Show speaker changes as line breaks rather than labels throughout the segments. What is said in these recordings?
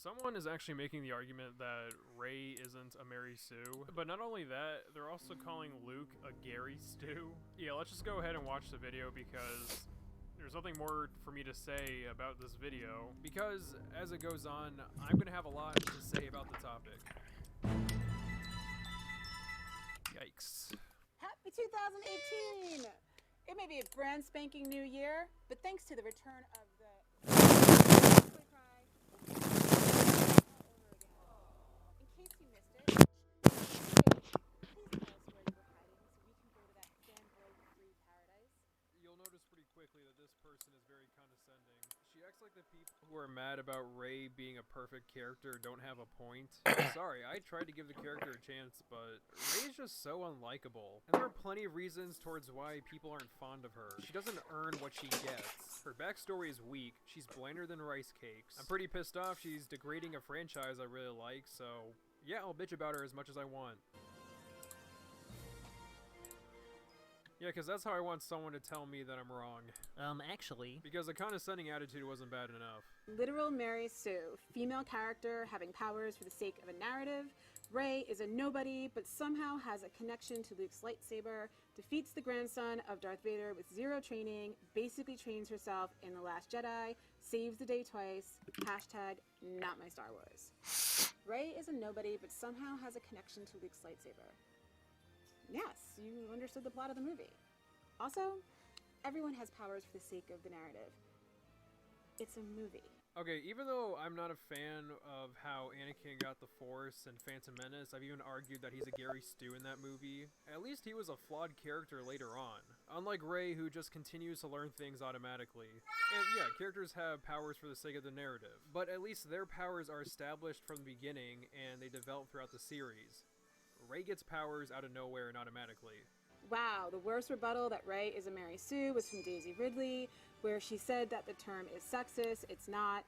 Someone is actually making the argument that Rey isn't a Mary Sue, but not only that, they're also calling Luke a Gary Stu. Yeah, let's just go ahead and watch the video because there's nothing more for me to say about this video, because as it goes on, I'm gonna have a lot to say about the topic. Yikes.
Happy 2018! It may be a brand spanking new year, but thanks to the return of the in case you missed it, please tell us where you were hiding so we can go to that fanboy-free paradise.
You'll notice pretty quickly that this person is very condescending. She acts like the people who are mad about Rey being a perfect character don't have a point. Sorry, I tried to give the character a chance, but Rey is just so unlikable. And there are plenty of reasons towards why people aren't fond of her. She doesn't earn what she gets. Her backstory is weak. She's blander than rice cakes. I'm pretty pissed off she's degrading a franchise I really like, so yeah, I'll bitch about her as much as I want. Yeah, because that's how I want someone to tell me that I'm wrong.
Actually.
Because a condescending attitude wasn't bad enough.
Literal Mary Sue, female character having powers for the sake of a narrative. Rey is a nobody, but somehow has a connection to Luke's lightsaber, defeats the grandson of Darth Vader with zero training, basically trains herself in The Last Jedi, saves the day twice, hashtag not my Star Wars. Rey is a nobody, but somehow has a connection to Luke's lightsaber. Yes, you understood the plot of the movie. Also, everyone has powers for the sake of the narrative. It's a movie.
Okay, even though I'm not a fan of how Anakin got the Force in Phantom Menace, I've even argued that he's a Gary Stu in that movie. At least he was a flawed character later on. Unlike Rey, who just continues to learn things automatically. And yeah, characters have powers for the sake of the narrative, but at least their powers are established from the beginning and they develop throughout the series. Rey gets powers out of nowhere and automatically.
Wow, the worst rebuttal that Rey is a Mary Sue was from Daisy Ridley, where she said that the term is sexist. It's not.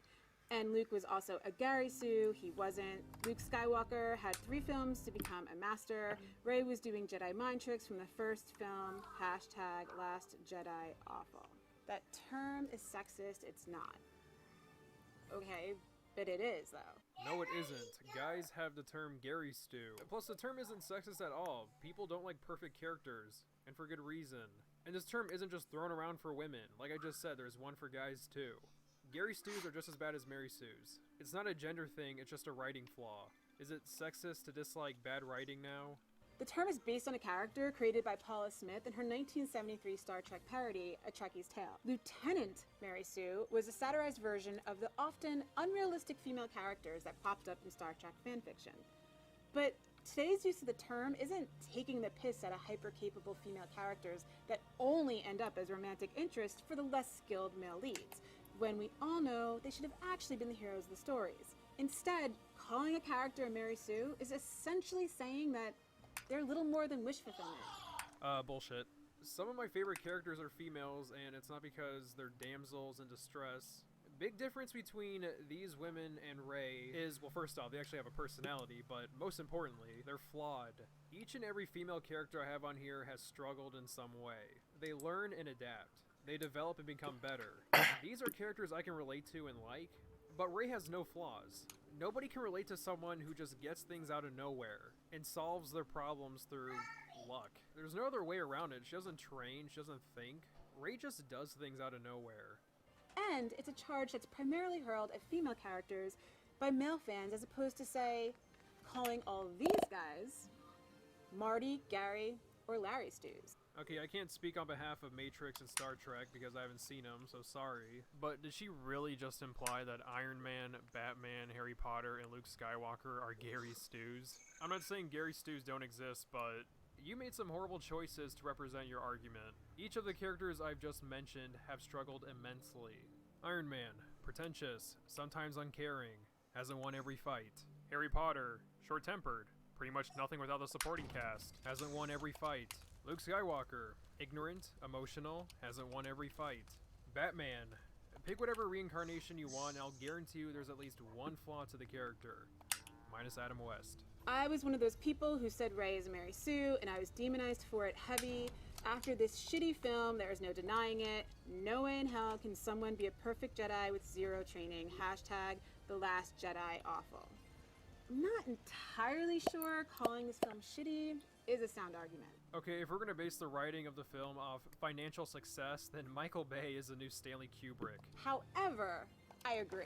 And Luke was also a Gary Sue. He wasn't. Luke Skywalker had 3 films to become a master. Rey was doing Jedi mind tricks from the first film. Hashtag Last Jedi awful. That term is sexist. It's not. Okay, but it is, though.
No, it isn't. Guys have the term Gary Stu. Plus, the term isn't sexist at all. People don't like perfect characters, and for good reason. And this term isn't just thrown around for women. Like I just said, there's one for guys too. Gary Stews are just as bad as Mary Sues. It's not a gender thing, it's just a writing flaw. Is it sexist to dislike bad writing now?
The term is based on a character created by Paula Smith in her 1973 Star Trek parody, A Trekkie's Tale. Lieutenant Mary Sue was a satirized version of the often unrealistic female characters that popped up in Star Trek fanfiction. But today's use of the term isn't taking the piss out of hyper-capable female characters that only end up as romantic interest for the less skilled male leads, when we all know they should have actually been the heroes of the stories. Instead, calling a character a Mary Sue is essentially saying that they're little more than wish fulfillment.
Bullshit. Some of my favorite characters are females, and it's not because they're damsels in distress. Big difference between these women and Rey is, well, first off, they actually have a personality, but most importantly, they're flawed. Each and every female character I have on here has struggled in some way. They learn and adapt. They develop and become better. These are characters I can relate to and like, but Rey has no flaws. Nobody can relate to someone who just gets things out of nowhere and solves their problems through luck. There's no other way around it. She doesn't train, she doesn't think. Rey just does things out of nowhere.
And it's a charge that's primarily hurled at female characters by male fans, as opposed to, say, calling all these guys Marty, Gary, or Larry Stews.
Okay, I can't speak on behalf of Matrix and Star Trek because I haven't seen them, so sorry. But did she really just imply that Iron Man, Batman, Harry Potter, and Luke Skywalker are Gary Stews? I'm not saying Gary Stews don't exist, but you made some horrible choices to represent your argument. Each of the characters I've just mentioned have struggled immensely. Iron Man, pretentious, sometimes uncaring, hasn't won every fight. Harry Potter, short-tempered, pretty much nothing without the supporting cast, hasn't won every fight. Luke Skywalker, ignorant, emotional, hasn't won every fight. Batman, pick whatever reincarnation you want, and I'll guarantee you there's at least one flaw to the character. Minus Adam West.
I was one of those people who said Rey is a Mary Sue, and I was demonized for it heavy. After this shitty film, there is no denying it. No way in hell can someone be a perfect Jedi with zero training. Hashtag The Last Jedi awful. I'm not entirely sure calling this film shitty is a sound argument.
Okay, if we're gonna base the writing of the film off financial success, then Michael Bay is the new Stanley Kubrick.
However, I agree.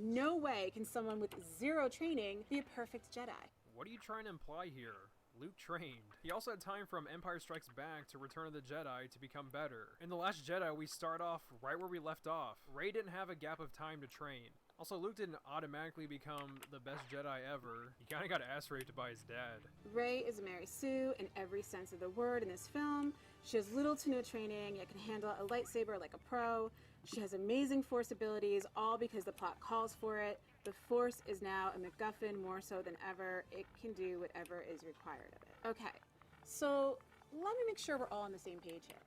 No way can someone with zero training be a perfect Jedi.
What are you trying to imply here? Luke trained. He also had time from Empire Strikes Back to Return of the Jedi to become better. In The Last Jedi, we start off right where we left off. Rey didn't have a gap of time to train. Also, Luke didn't automatically become the best Jedi ever. He kinda got ass raped by his dad.
Rey is Mary Sue in every sense of the word in this film. She has little to no training, yet can handle a lightsaber like a pro. She has amazing Force abilities, all because the plot calls for it. The Force is now a MacGuffin more so than ever. It can do whatever is required of it. Okay, so let me make sure we're all on the same page here.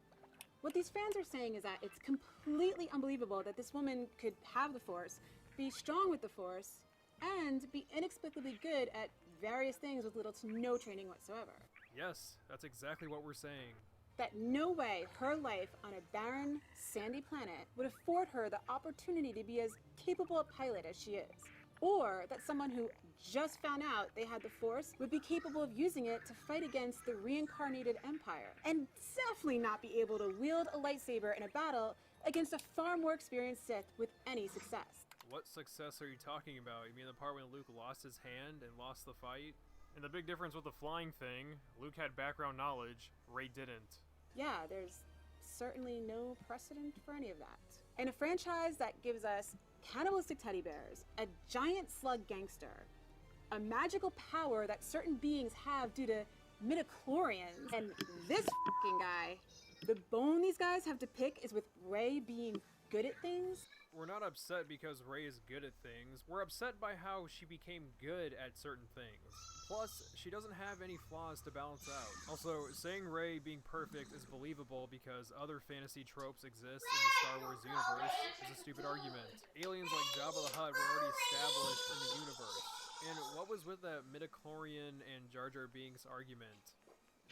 What these fans are saying is that it's completely unbelievable that this woman could have the Force, be strong with the Force, and be inexplicably good at various things with little to no training whatsoever.
Yes, that's exactly what we're saying.
That no way her life on a barren, sandy planet would afford her the opportunity to be as capable a pilot as she is. Or that someone who just found out they had the Force would be capable of using it to fight against the reincarnated Empire. And definitely not be able to wield a lightsaber in a battle against a far more experienced Sith with any success.
What success are you talking about? You mean the part when Luke lost his hand and lost the fight? And the big difference with the flying thing, Luke had background knowledge, Rey didn't.
Yeah, there's certainly no precedent for any of that. In a franchise that gives us cannibalistic teddy bears, a giant slug gangster, a magical power that certain beings have due to midichlorians, and this fucking guy, the bone these guys have to pick is with Rey being good at things.
We're not upset because Rey is good at things. We're upset by how she became good at certain things. Plus, she doesn't have any flaws to balance out. Also, saying Rey being perfect is believable because other fantasy tropes exist in the Star Wars universe is a stupid argument. Aliens like Jabba the Hutt were already established in the universe. And what was with that midichlorian and Jar Jar Binks argument?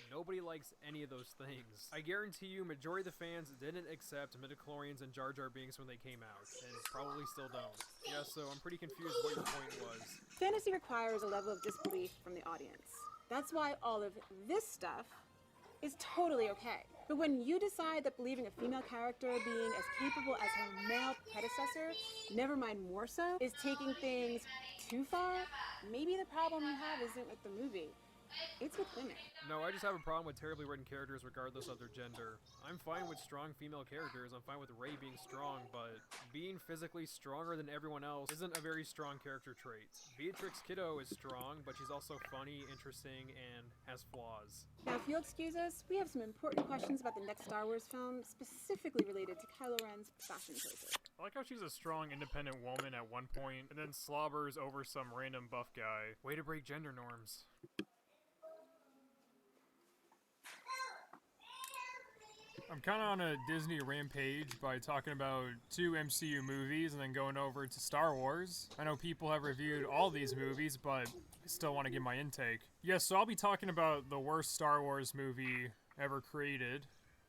Nobody likes any of those things. I guarantee you, majority of the fans didn't accept midichlorians and Jar Jar Binks when they came out, and probably still don't. Yeah, so I'm pretty confused what your point was.
Fantasy requires a level of disbelief from the audience. That's why all of this stuff is totally okay. But when you decide that believing a female character being as capable as her male predecessor, never mind more so, is taking things too far, maybe the problem you have isn't with the movie. It's with women.
No, I just have a problem with terribly written characters regardless of their gender. I'm fine with strong female characters, I'm fine with Rey being strong, but being physically stronger than everyone else isn't a very strong character trait. Beatrix Kiddo is strong, but she's also funny, interesting, and has flaws.
Now, if you'll excuse us, we have some important questions about the next Star Wars film, specifically related to Kylo Ren's fashion choices.
I like how she's a strong, independent woman at one point, and then slobbers over some random buff guy.
Way to break gender norms.
I'm kind of on a Disney rampage by talking about 2 MCU movies and then going over to Star Wars. I know people have reviewed all these movies, but I still want to give my intake. Yes, so I'll be talking about the worst Star Wars movie ever created.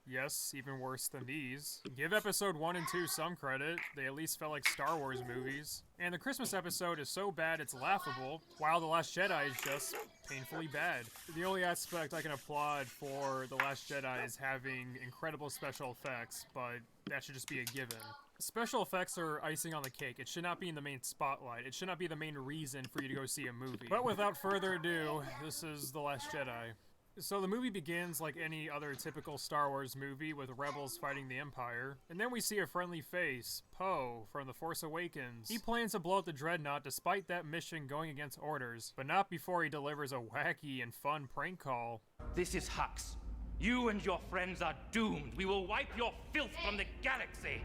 Yes, even worse than these. Give episode 1 and 2 some credit. They at least felt like Star Wars movies. And the Christmas episode is so bad it's laughable, while The Last Jedi is just painfully bad. The only aspect I can applaud for The Last Jedi is having incredible special effects, but that should just be a given. Special effects are icing on the cake. It should not be in the main spotlight. It should not be the main reason for you to go see a movie. But without further ado, this is The Last Jedi. So the movie begins like any other typical Star Wars movie with rebels fighting the Empire, and then we see a friendly face, Poe, from The Force Awakens. He plans to blow up the Dreadnought despite that mission going against orders, but not before he delivers a wacky and fun prank call.
This is Hux. You and your friends are doomed. We will wipe your filth from the galaxy.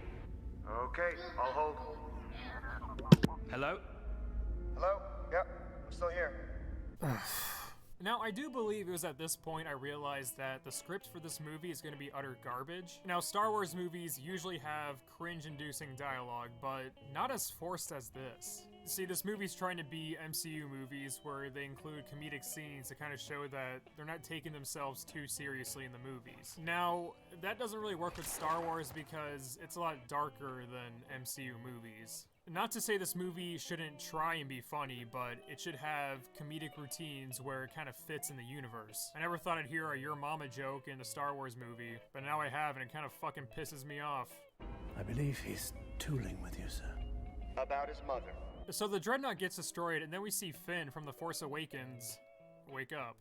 Okay, I'll hold.
Hello?
Hello? Yep, I'm still here.
Now, I do believe it was at this point I realized that the script for this movie is going to be utter garbage. Now, Star Wars movies usually have cringe-inducing dialogue, but not as forced as this. See, this movie's trying to be MCU movies where they include comedic scenes to kind of show that they're not taking themselves too seriously in the movies. Now, that doesn't really work with Star Wars because it's a lot darker than MCU movies. Not to say this movie shouldn't try and be funny, but it should have comedic routines where it kind of fits in the universe. I never thought I'd hear a Your Mama joke in a Star Wars movie, but now I have, and it kind of fucking pisses me off.
I believe he's tooling with you, sir.
About his mother.
So the Dreadnought gets destroyed, and then we see Finn from The Force Awakens wake up.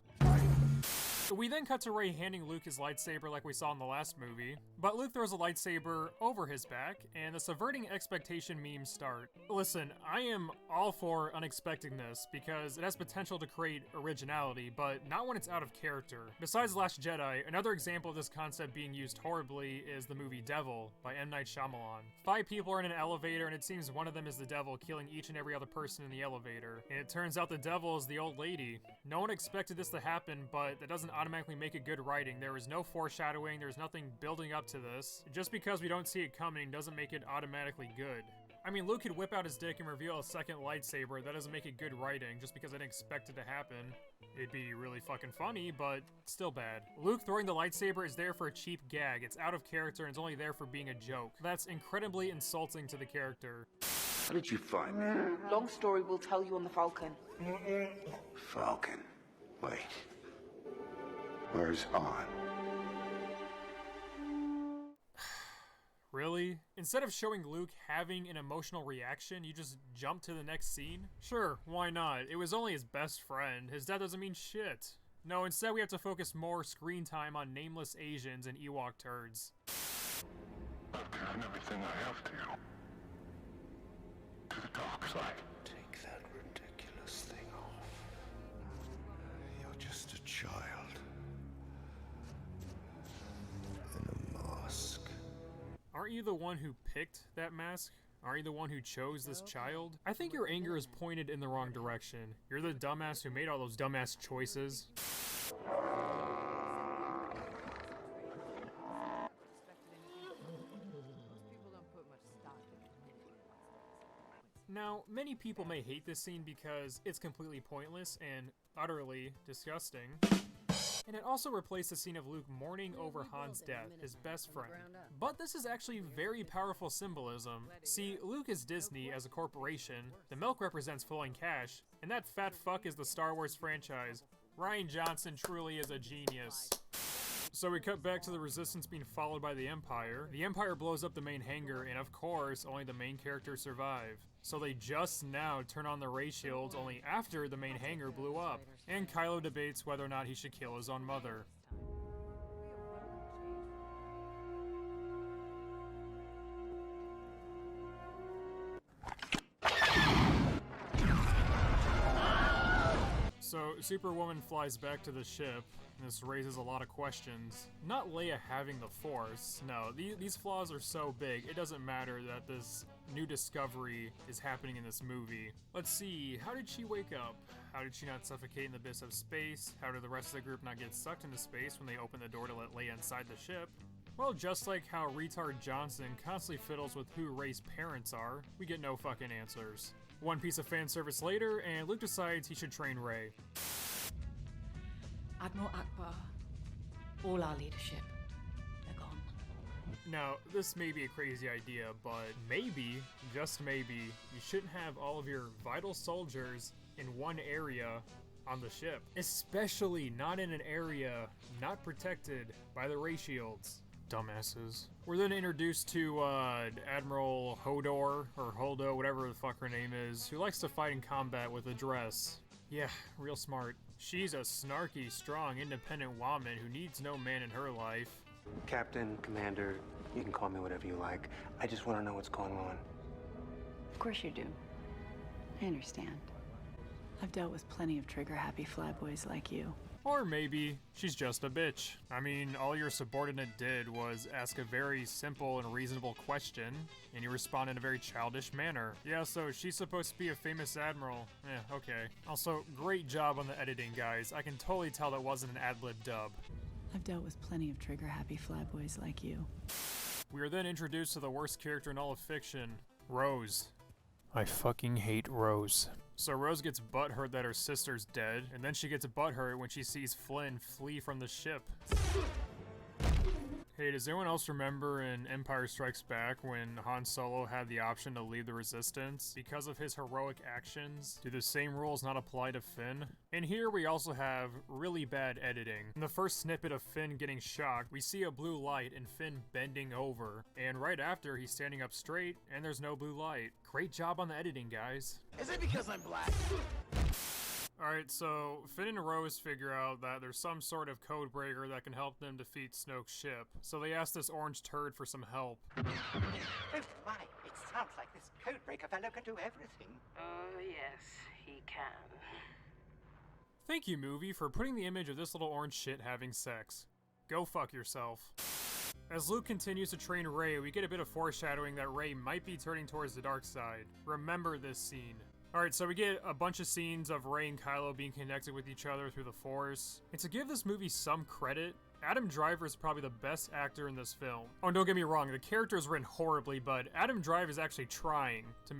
We then cut to Rey handing Luke his lightsaber like we saw in the last movie, but Luke throws a lightsaber over his back, and the subverting expectation memes start. Listen, I am all for unexpectedness because it has potential to create originality, but not when it's out of character. Besides Last Jedi, another example of this concept being used horribly is the movie Devil by M. Night Shyamalan. 5 people are in an elevator, and it seems one of them is the devil, killing each and every other person in the elevator. And it turns out the devil is the old lady. No one expected this to happen, but that doesn't automatically make it good writing. There is no foreshadowing, there's nothing building up to this. Just because we don't see it coming doesn't make it automatically good. I mean, Luke could whip out his dick and reveal a second lightsaber. That doesn't make it good writing, just because I didn't expect it to happen. It'd be really fucking funny, but still bad. Luke throwing the lightsaber is there for a cheap gag. It's out of character and it's only there for being a joke. That's incredibly insulting to the character.
How did you find me?
Long story, we'll tell you on the Falcon.
Falcon. Wait. Where's Han?
Really? Instead of showing Luke having an emotional reaction, you just jump to the next scene? Sure, why not? It was only his best friend. His death doesn't mean shit. No, instead we have to focus more screen time on nameless Asians and Ewok turds.
I've given everything I have to you. To the dark side. Take that ridiculous thing off. You're just a child. In a mask.
Aren't you the one who picked that mask? Aren't you the one who chose this child? I think your anger is pointed in the wrong direction. You're the dumbass who made all those dumbass choices. Now, many people may hate this scene because it's completely pointless and utterly disgusting. And it also replaced the scene of Luke mourning over Han's death, his best friend. But this is actually very powerful symbolism. See, Luke is Disney as a corporation, the milk represents flowing cash, and that fat fuck is the Star Wars franchise. Rian Johnson truly is a genius. So we cut back to the Resistance being followed by the Empire. The Empire blows up the main hangar, and of course, only the main characters survive. So they just now turn on the ray shields only after the main hangar blew up. And Kylo debates whether or not he should kill his own mother. So Superwoman flies back to the ship. This raises a lot of questions. Not Leia having the Force. No, these flaws are so big, it doesn't matter that this new discovery is happening in this movie. Let's see, how did she wake up? How did she not suffocate in the abyss of space? How did the rest of the group not get sucked into space when they opened the door to let Leia inside the ship? Well, just like how retard Johnson constantly fiddles with who Rey's parents are, we get no fucking answers. One piece of fan service later, and Luke decides he should train Rey.
Admiral Akbar, all our leadership, they're gone.
Now, this may be a crazy idea, but maybe, just maybe, you shouldn't have all of your vital soldiers in one area on the ship. Especially not in an area not protected by the ray shields. Dumbasses. We're then introduced to Admiral Hodor, or Holdo, whatever the fuck her name is, who likes to fight in combat with a dress. Yeah, real smart. She's a snarky, strong, independent woman who needs no man in her life.
Captain, Commander, you can call me whatever you like. I just want to know what's going on.
Of course you do. I understand. I've dealt with plenty of trigger-happy flyboys like you.
Or maybe she's just a bitch. I mean, all your subordinate did was ask a very simple and reasonable question, and you respond in a very childish manner. Yeah, so she's supposed to be a famous admiral. Okay. Also, great job on the editing, guys. I can totally tell that wasn't an ad-lib dub.
I've dealt with plenty of trigger-happy flyboys like you.
We are then introduced to the worst character in all of fiction, Rose. I fucking hate Rose. So Rose gets butthurt that her sister's dead, and then she gets butthurt when she sees Flynn flee from the ship. Hey, does anyone else remember in Empire Strikes Back when Han Solo had the option to leave the Resistance because of his heroic actions? Do the same rules not apply to Finn? And here we also have really bad editing. In the first snippet of Finn getting shocked, we see a blue light and Finn bending over. And right after, he's standing up straight and there's no blue light. Great job on the editing, guys.
Is it because I'm black?
Alright, so Finn and Rose figure out that there's some sort of code breaker that can help them defeat Snoke's ship. So they ask this orange turd for some help.
Oh my, it sounds like this codebreaker fellow can do everything.
Oh, yes, he can.
Thank you, movie, for putting the image of this little orange shit having sex. Go fuck yourself. As Luke continues to train Rey, we get a bit of foreshadowing that Rey might be turning towards the dark side. Remember this scene. Alright, so we get a bunch of scenes of Rey and Kylo being connected with each other through the Force. And to give this movie some credit, Adam Driver is probably the best actor in this film. Oh, and don't get me wrong, the character is written horribly, but Adam Driver is actually trying to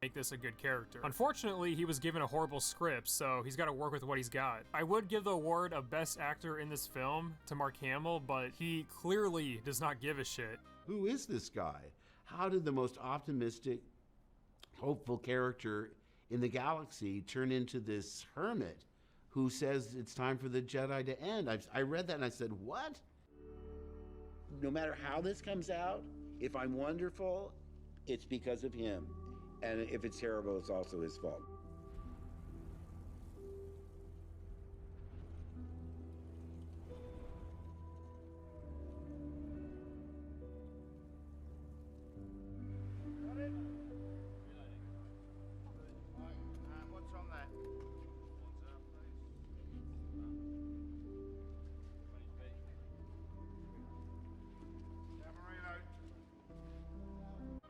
make this a good character. Unfortunately, he was given a horrible script, so he's got to work with what he's got. I would give the award of Best Actor in this film to Mark Hamill, but he clearly does not give a shit.
Who is this guy? How did the most optimistic, hopeful character in the galaxy turn into this hermit who says it's time for the Jedi to end? I read that and I said, what? No matter how this comes out, if I'm wonderful, it's because of him. And if it's terrible, it's also his fault.
What's on that?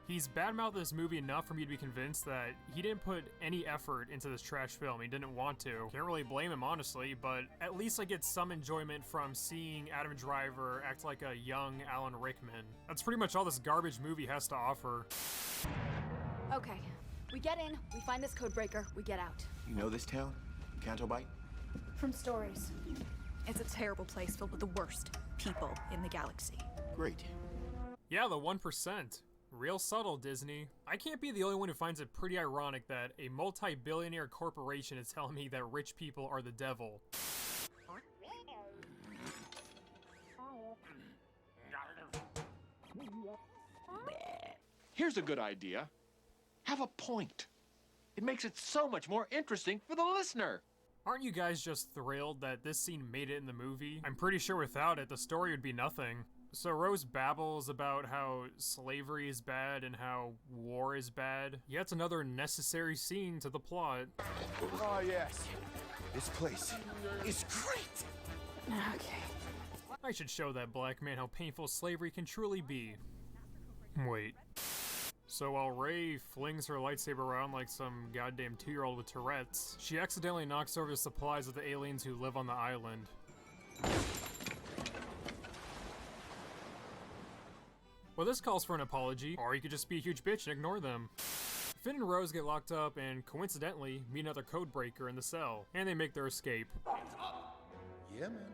He's badmouthed this movie enough for me to be convinced that he didn't put any effort into this trash film. He didn't want to. Can't really blame him, honestly, but at least I get some enjoyment from seeing Adam Driver act like a young Alan Rickman. That's pretty much all this garbage movie has to offer.
Okay, we get in, we find this code breaker, we get out.
You know this town? Canto Bight?
From stories. It's a terrible place filled with the worst people in the galaxy.
Great.
Yeah, the 1%. Real subtle, Disney. I can't be the only one who finds it pretty ironic that a multi-billionaire corporation is telling me that rich people are the devil.
Here's a good idea. Have a point. It makes it so much more interesting for the listener.
Aren't you guys just thrilled that this scene made it in the movie? I'm pretty sure without it, the story would be nothing. So Rose babbles about how slavery is bad and how war is bad. Yet another necessary scene to the plot.
Oh, yes. This place is great.
Okay.
I should show that black man how painful slavery can truly be. Wait. So while Rey flings her lightsaber around like some goddamn 2-year-old with Tourette's, she accidentally knocks over the supplies of the aliens who live on the island. Well, this calls for an apology, or you could just be a huge bitch and ignore them. Finn and Rose get locked up and, coincidentally, meet another code breaker in the cell, and they make their escape.
Yeah, man.